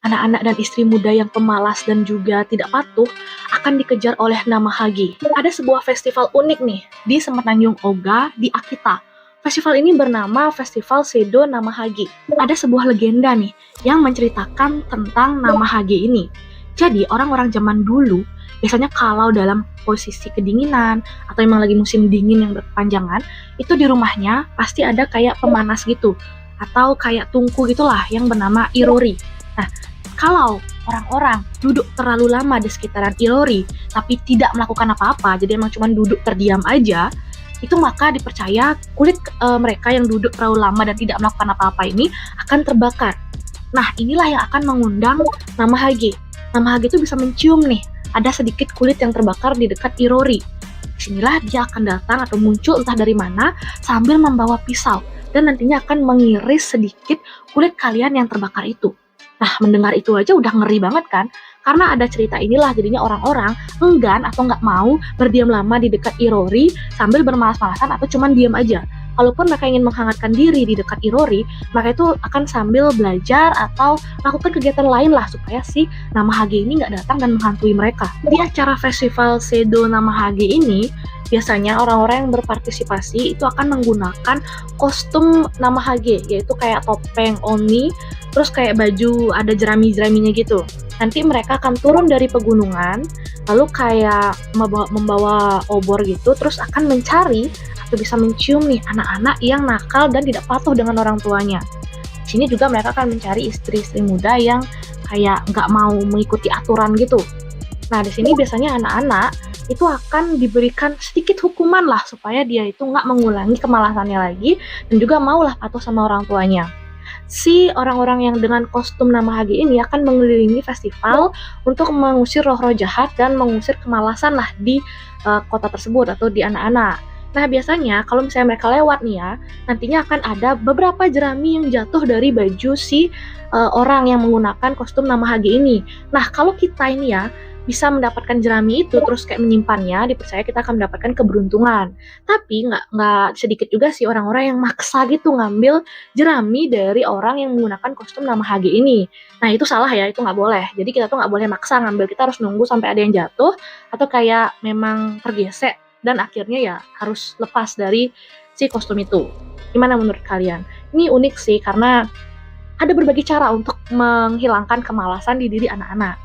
anak-anak dan istri muda yang pemalas dan juga tidak patuh akan dikejar oleh Namahage. Ada sebuah festival unik nih di Semenanjung Oga di Akita. Festival ini bernama Festival Sedo Namahage. Ada sebuah legenda nih yang menceritakan tentang Namahage ini. Jadi orang-orang zaman dulu biasanya kalau dalam posisi kedinginan atau memang lagi musim dingin yang berkepanjangan, itu di rumahnya pasti ada kayak pemanas gitu atau kayak tungku gitulah yang bernama irori. Nah, kalau orang-orang duduk terlalu lama di sekitaran irori tapi tidak melakukan apa-apa, jadi emang cuma duduk terdiam aja, itu maka dipercaya kulit mereka yang duduk terlalu lama dan tidak melakukan apa-apa ini akan terbakar. Nah, inilah yang akan mengundang Namahage. Namahage itu bisa mencium nih, ada sedikit kulit yang terbakar di dekat irori. Disinilah dia akan datang atau muncul entah dari mana sambil membawa pisau dan nantinya akan mengiris sedikit kulit kalian yang terbakar itu. Nah, mendengar itu aja udah ngeri banget kan? Karena ada cerita inilah jadinya orang-orang enggan atau nggak mau berdiam lama di dekat irori sambil bermalas-malasan atau cuman diam aja. Kalaupun mereka ingin menghangatkan diri di dekat irori, mereka itu akan sambil belajar atau lakukan kegiatan lain lah supaya si Namahage ini nggak datang dan menghantui mereka. Di acara festival Sedo Namahage ini, biasanya orang-orang yang berpartisipasi itu akan menggunakan kostum Namahage, yaitu kayak topeng oni, terus kayak baju ada jerami-jeraminya gitu. Nanti mereka akan turun dari pegunungan, lalu kayak membawa obor gitu, terus akan mencari atau bisa mencium nih anak-anak yang nakal dan tidak patuh dengan orang tuanya. Di sini juga mereka akan mencari istri-istri muda yang kayak nggak mau mengikuti aturan gitu. Nah, di sini biasanya anak-anak itu akan diberikan sedikit hukuman lah supaya dia itu nggak mengulangi kemalasannya lagi dan juga maulah patuh sama orang tuanya. Si orang-orang yang dengan kostum Namahage ini akan mengelilingi festival untuk mengusir roh-roh jahat dan mengusir kemalasan lah di kota tersebut atau di anak-anak. Nah, biasanya kalau misalnya mereka lewat nih ya, nantinya akan ada beberapa jerami yang jatuh dari baju si orang yang menggunakan kostum Namahage ini. Nah, kalau kita ini ya bisa mendapatkan jerami itu terus kayak menyimpannya, dipercaya kita akan mendapatkan keberuntungan. Tapi nggak sedikit juga sih orang-orang yang maksa gitu ngambil jerami dari orang yang menggunakan kostum Namahage ini. Nah, itu salah ya, itu nggak boleh. Jadi kita tuh nggak boleh maksa ngambil, kita harus nunggu sampai ada yang jatuh atau kayak memang tergesek dan akhirnya ya harus lepas dari si kostum itu. Gimana menurut kalian? Ini unik sih karena ada berbagai cara untuk menghilangkan kemalasan di diri anak-anak.